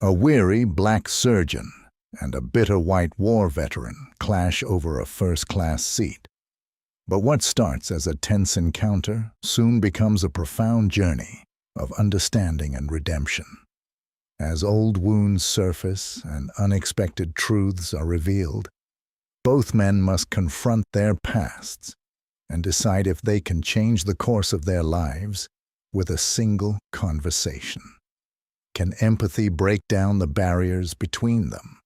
A weary black surgeon and a bitter white war veteran clash over a first-class seat. But what starts as a tense encounter soon becomes a profound journey of understanding and redemption. As old wounds surface and unexpected truths are revealed, both men must confront their pasts and decide if they can change the course of their lives with a single conversation. Can empathy break down the barriers between them?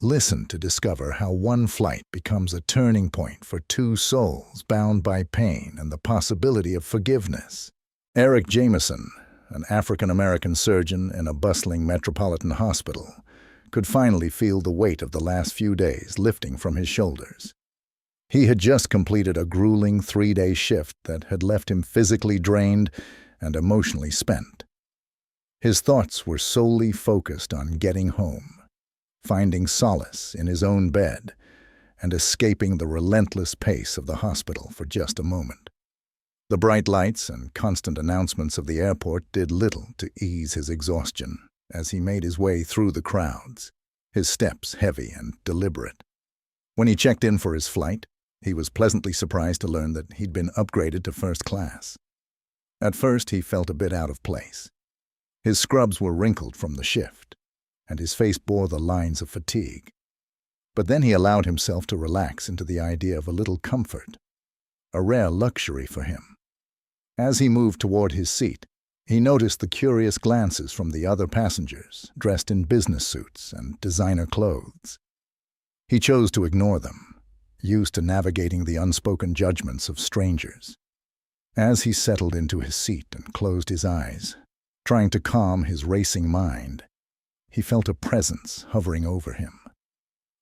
Listen to discover how one flight becomes a turning point for two souls bound by pain and the possibility of forgiveness. Eric Jameson, an African-American surgeon in a bustling metropolitan hospital, could finally feel the weight of the last few days lifting from his shoulders. He had just completed a grueling 3-day shift that had left him physically drained and emotionally spent. His thoughts were solely focused on getting home, finding solace in his own bed, and escaping the relentless pace of the hospital for just a moment. The bright lights and constant announcements of the airport did little to ease his exhaustion as he made his way through the crowds, his steps heavy and deliberate. When he checked in for his flight, he was pleasantly surprised to learn that he'd been upgraded to first class. At first, he felt a bit out of place. His scrubs were wrinkled from the shift, and his face bore the lines of fatigue. But then he allowed himself to relax into the idea of a little comfort, a rare luxury for him. As he moved toward his seat, he noticed the curious glances from the other passengers, dressed in business suits and designer clothes. He chose to ignore them, used to navigating the unspoken judgments of strangers. As he settled into his seat and closed his eyes, trying to calm his racing mind, he felt a presence hovering over him.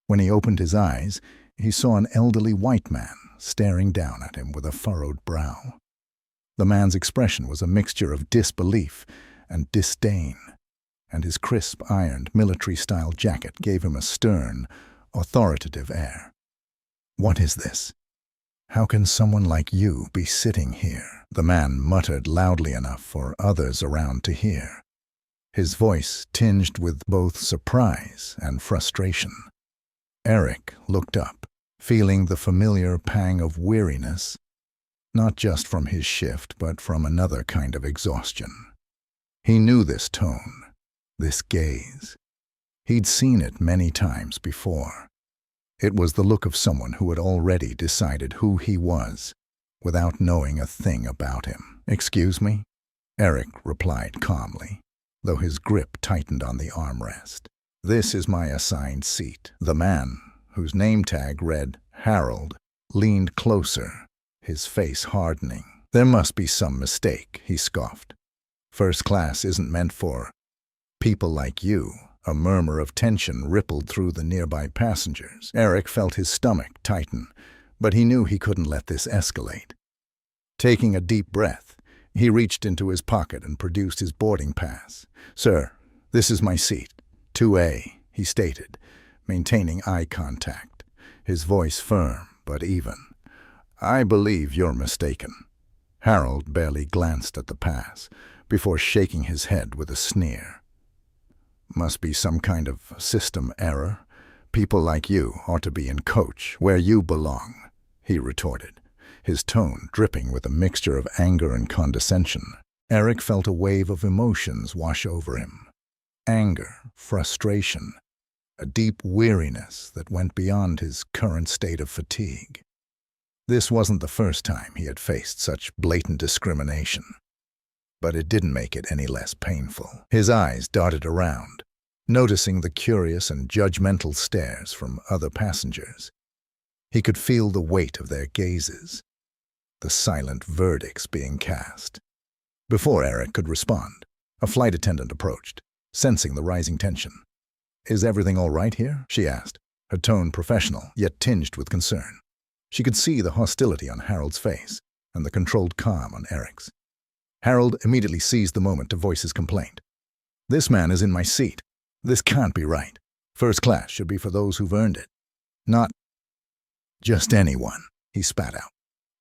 When he opened his eyes, he saw an elderly white man staring down at him with a furrowed brow. The man's expression was a mixture of disbelief and disdain, and his crisp, ironed, military-style jacket gave him a stern, authoritative air. "What is this? How can someone like you be sitting here?" the man muttered loudly enough for others around to hear, his voice tinged with both surprise and frustration. Eric looked up, feeling the familiar pang of weariness, not just from his shift, but from another kind of exhaustion. He knew this tone, this gaze. He'd seen it many times before. It was the look of someone who had already decided who he was, without knowing a thing about him. "Excuse me?" Eric replied calmly, though his grip tightened on the armrest. "This is my assigned seat." The man, whose name tag read Harold, leaned closer, his face hardening. "There must be some mistake," he scoffed. "First class isn't meant for people like you." A murmur of tension rippled through the nearby passengers. Eric felt his stomach tighten, but he knew he couldn't let this escalate. Taking a deep breath, he reached into his pocket and produced his boarding pass. "Sir, this is my seat, 2A, he stated, maintaining eye contact, his voice firm but even. "I believe you're mistaken." Harold barely glanced at the pass before shaking his head with a sneer. "Must be some kind of system error. People like you ought to be in coach, where you belong," he retorted, his tone dripping with a mixture of anger and condescension. Eric felt a wave of emotions wash over him. Anger, frustration, a deep weariness that went beyond his current state of fatigue. This wasn't the first time he had faced such blatant discrimination, but it didn't make it any less painful. His eyes darted around, noticing the curious and judgmental stares from other passengers. He could feel the weight of their gazes, the silent verdicts being cast. Before Eric could respond, a flight attendant approached, sensing the rising tension. "Is everything all right here?" she asked, her tone professional, yet tinged with concern. She could see the hostility on Harold's face and the controlled calm on Eric's. Harold immediately seized the moment to voice his complaint. "This man is in my seat. This can't be right. First class should be for those who've earned it. Not just anyone," he spat out,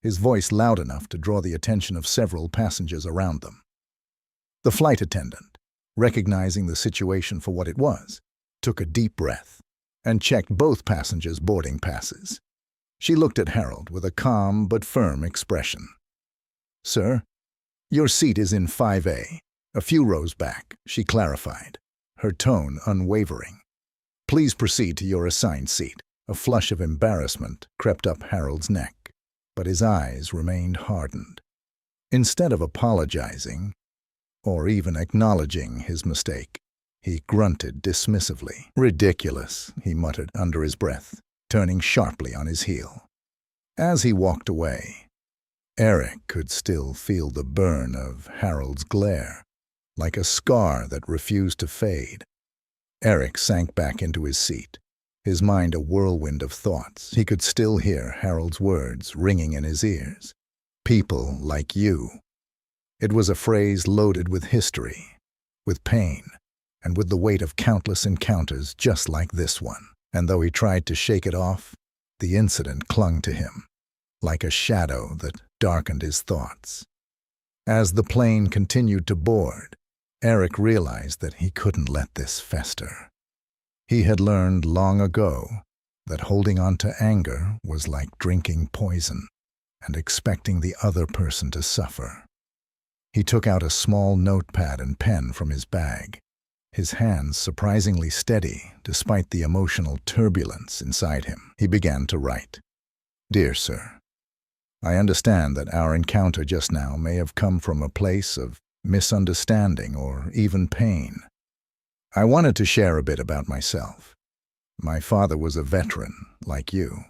his voice loud enough to draw the attention of several passengers around them. The flight attendant, recognizing the situation for what it was, took a deep breath, and checked both passengers' boarding passes. She looked at Harold with a calm but firm expression. "Sir, your seat is in 5A, a few rows back," she clarified, her tone unwavering. "Please proceed to your assigned seat." A flush of embarrassment crept up Harold's neck, but his eyes remained hardened. Instead of apologizing, or even acknowledging his mistake, he grunted dismissively. "Ridiculous," he muttered under his breath, turning sharply on his heel. As he walked away, Eric could still feel the burn of Harold's glare, like a scar that refused to fade. Eric sank back into his seat, his mind a whirlwind of thoughts. He could still hear Harold's words ringing in his ears. "People like you." It was a phrase loaded with history, with pain, and with the weight of countless encounters just like this one. And though he tried to shake it off, the incident clung to him, like a shadow that darkened his thoughts. As the plane continued to board, Eric realized that he couldn't let this fester. He had learned long ago that holding on to anger was like drinking poison and expecting the other person to suffer. He took out a small notepad and pen from his bag, his hands surprisingly steady despite the emotional turbulence inside him. He began to write. "Dear Sir, I understand that our encounter just now may have come from a place of misunderstanding or even pain. I wanted to share a bit about myself. My father was a veteran, like you.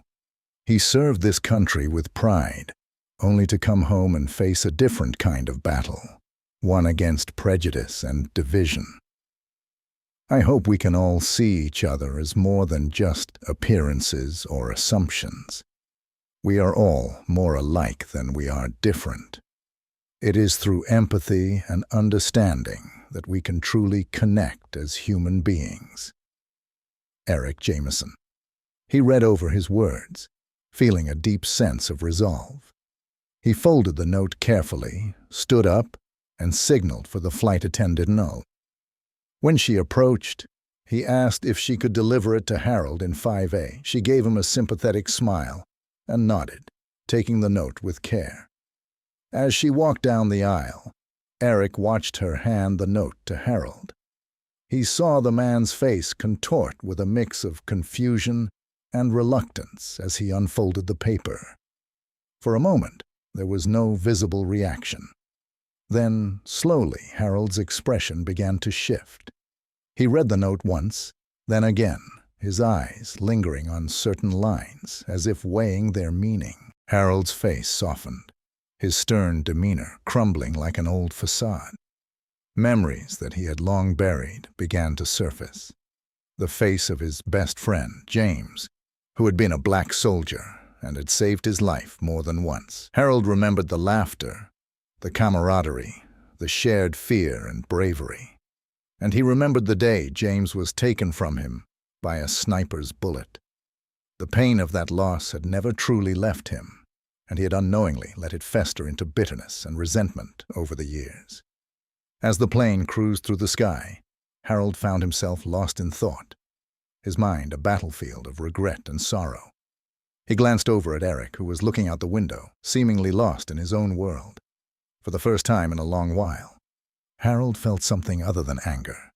He served this country with pride, only to come home and face a different kind of battle, one against prejudice and division. I hope we can all see each other as more than just appearances or assumptions. We are all more alike than we are different. It is through empathy and understanding that we can truly connect as human beings. Eric Jameson." He read over his words, feeling a deep sense of resolve. He folded the note carefully, stood up, and signaled for the flight attendant. When she approached, he asked if she could deliver it to Harold in 5A. She gave him a sympathetic smile and nodded, taking the note with care. As she walked down the aisle, Eric watched her hand the note to Harold. He saw the man's face contort with a mix of confusion and reluctance as he unfolded the paper. For a moment, there was no visible reaction. Then, slowly, Harold's expression began to shift. He read the note once, then again, his eyes lingering on certain lines, as if weighing their meaning. Harold's face softened, his stern demeanor crumbling like an old facade. Memories that he had long buried began to surface. The face of his best friend, James, who had been a black soldier and had saved his life more than once. Harold remembered the laughter, the camaraderie, the shared fear and bravery. And he remembered the day James was taken from him by a sniper's bullet. The pain of that loss had never truly left him, and he had unknowingly let it fester into bitterness and resentment over the years. As the plane cruised through the sky, Harold found himself lost in thought, his mind a battlefield of regret and sorrow. He glanced over at Eric, who was looking out the window, seemingly lost in his own world. For the first time in a long while, Harold felt something other than anger.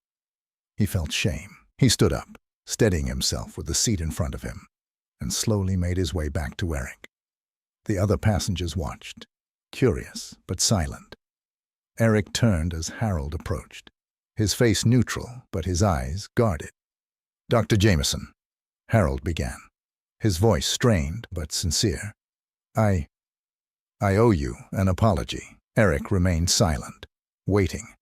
He felt shame. He stood up, steadying himself with the seat in front of him, and slowly made his way back to Eric. The other passengers watched, curious but silent. Eric turned as Harold approached, his face neutral but his eyes guarded. "Dr. Jameson," Harold began, his voice strained but sincere. I owe you an apology." Eric remained silent, waiting.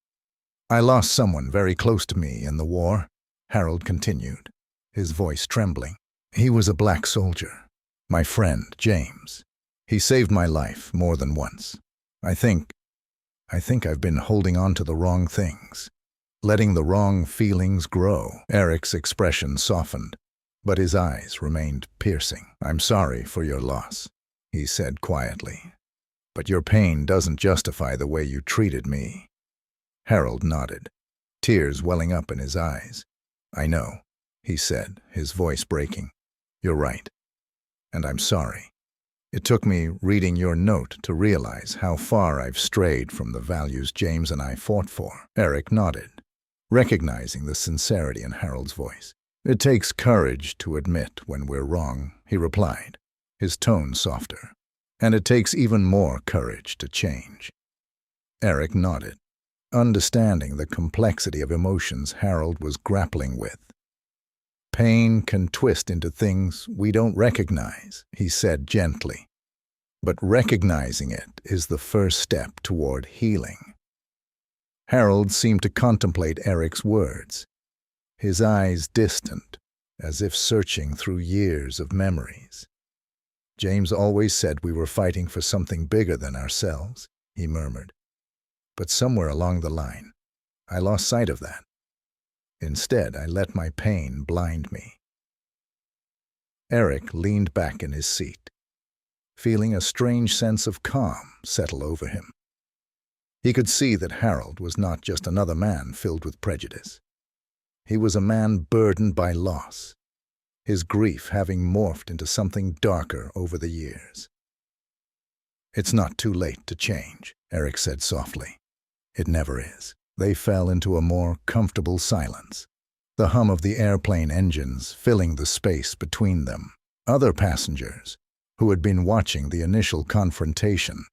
"I lost someone very close to me in the war," Harold continued, his voice trembling. "He was a black soldier, my friend, James. He saved my life more than once. I think I've been holding on to the wrong things, letting the wrong feelings grow." Eric's expression softened, but his eyes remained piercing. "I'm sorry for your loss," he said quietly. "But your pain doesn't justify the way you treated me." Harold nodded, tears welling up in his eyes. "I know," he said, his voice breaking. "You're right. And I'm sorry. It took me reading your note to realize how far I've strayed from the values James and I fought for." Eric nodded, recognizing the sincerity in Harold's voice. "It takes courage to admit when we're wrong," he replied, his tone softer. "And it takes even more courage to change." Eric nodded, understanding the complexity of emotions Harold was grappling with. "Pain can twist into things we don't recognize," he said gently. "But recognizing it is the first step toward healing." Harold seemed to contemplate Eric's words, his eyes distant, as if searching through years of memories. "James always said we were fighting for something bigger than ourselves," he murmured. "But somewhere along the line, I lost sight of that. Instead, I let my pain blind me." Eric leaned back in his seat, feeling a strange sense of calm settle over him. He could see that Harold was not just another man filled with prejudice. He was a man burdened by loss, his grief having morphed into something darker over the years. "It's not too late to change," Eric said softly. "It never is." They fell into a more comfortable silence, the hum of the airplane engines filling the space between them. Other passengers, who had been watching the initial confrontation,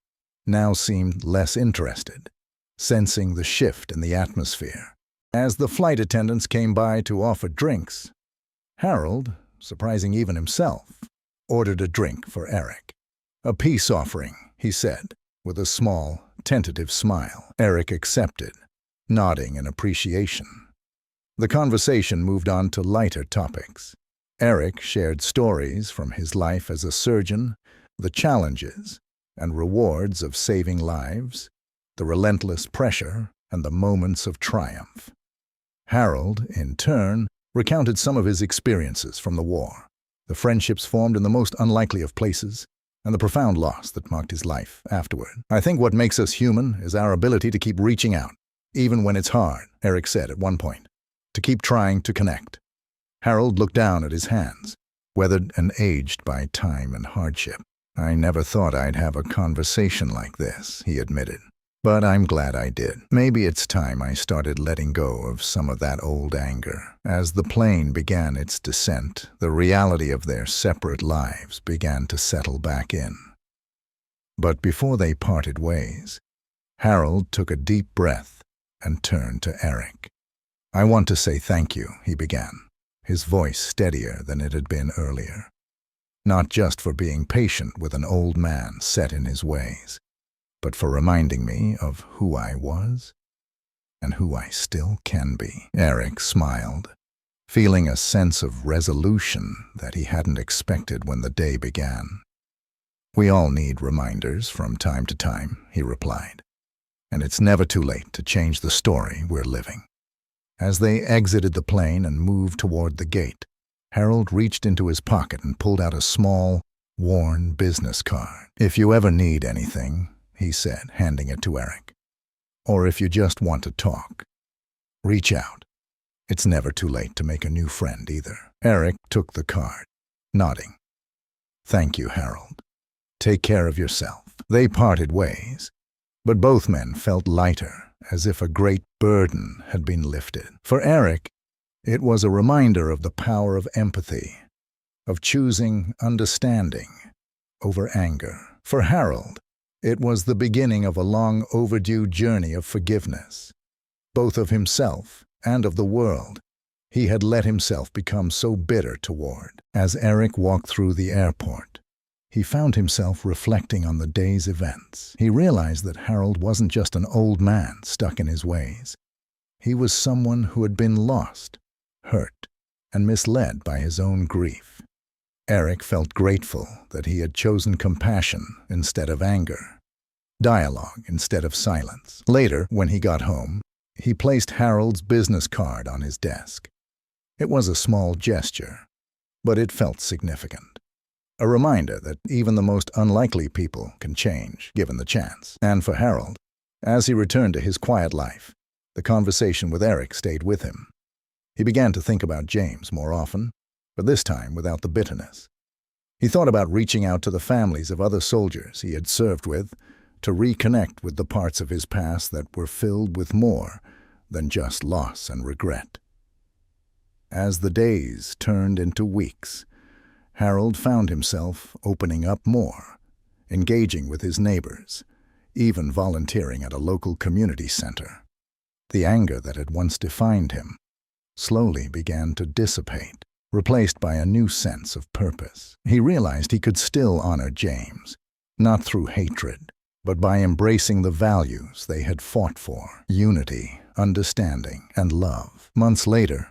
now seemed less interested, sensing the shift in the atmosphere. As the flight attendants came by to offer drinks, Harold, surprising even himself, ordered a drink for Eric. "A peace offering," he said, with a small, tentative smile. Eric accepted, nodding in appreciation. The conversation moved on to lighter topics. Eric shared stories from his life as a surgeon, the challenges and rewards of saving lives, the relentless pressure and the moments of triumph. Harold, in turn, recounted some of his experiences from the war, the friendships formed in the most unlikely of places, and the profound loss that marked his life afterward. "I think what makes us human is our ability to keep reaching out, even when it's hard," Eric said at one point, "to keep trying to connect." Harold looked down at his hands, weathered and aged by time and hardship. "I never thought I'd have a conversation like this," he admitted. "But I'm glad I did. Maybe it's time I started letting go of some of that old anger." As the plane began its descent, the reality of their separate lives began to settle back in. But before they parted ways, Harold took a deep breath and turned to Eric. "I want to say thank you," he began, his voice steadier than it had been earlier. "Not just for being patient with an old man set in his ways, but for reminding me of who I was and who I still can be." Eric smiled, feeling a sense of resolution that he hadn't expected when the day began. "We all need reminders from time to time," he replied, "and it's never too late to change the story we're living." As they exited the plane and moved toward the gate, Harold reached into his pocket and pulled out a small, worn business card. "If you ever need anything," he said, handing it to Eric, "or if you just want to talk, reach out. It's never too late to make a new friend either." Eric took the card, nodding. "Thank you, Harold. Take care of yourself." They parted ways, but both men felt lighter, as if a great burden had been lifted. For Eric, it was a reminder of the power of empathy, of choosing understanding over anger. For Harold, it was the beginning of a long overdue journey of forgiveness, both of himself and of the world he had let himself become so bitter toward. As Eric walked through the airport, he found himself reflecting on the day's events. He realized that Harold wasn't just an old man stuck in his ways. He was someone who had been lost, hurt, and misled by his own grief. Eric felt grateful that he had chosen compassion instead of anger, dialogue instead of silence. Later, when he got home, he placed Harold's business card on his desk. It was a small gesture, but it felt significant. A reminder that even the most unlikely people can change, given the chance. And for Harold, as he returned to his quiet life, The conversation with Eric stayed with him. He began to think about James more often, but this time without the bitterness. He thought about reaching out to the families of other soldiers he had served with to reconnect with the parts of his past that were filled with more than just loss and regret. As the days turned into weeks, Harold found himself opening up more, engaging with his neighbors, even volunteering at a local community center. The anger that had once defined him slowly began to dissipate, replaced by a new sense of purpose. He realized he could still honor James, not through hatred, but by embracing the values they had fought for: unity, understanding, and love. Months later,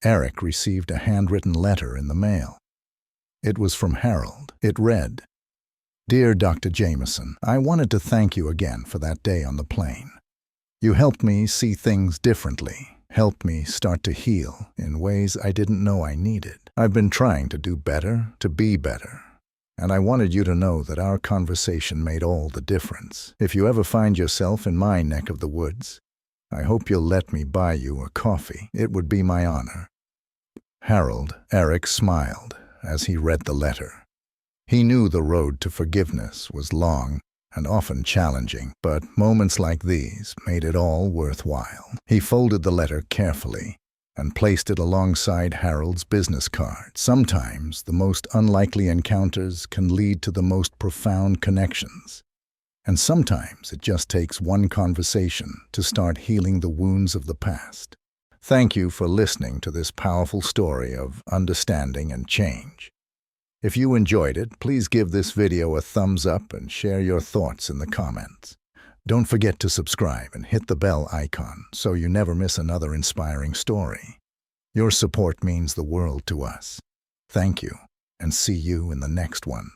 Eric received a handwritten letter in the mail. It was from Harold. It read, "Dear Dr. Jameson, I wanted to thank you again for that day on the plane. You helped me see things differently, helped me start to heal in ways I didn't know I needed. I've been trying to do better, to be better, and I wanted you to know that our conversation made all the difference. If you ever find yourself in my neck of the woods, I hope you'll let me buy you a coffee. It would be my honor." Eric smiled as he read the letter. He knew the road to forgiveness was long and often challenging, but moments like these made it all worthwhile. He folded the letter carefully and placed it alongside Harold's business card. Sometimes the most unlikely encounters can lead to the most profound connections, and sometimes it just takes one conversation to start healing the wounds of the past. Thank you for listening to this powerful story of understanding and change. If you enjoyed it, please give this video a thumbs up and share your thoughts in the comments. Don't forget to subscribe and hit the bell icon so you never miss another inspiring story. Your support means the world to us. Thank you, and see you in the next one.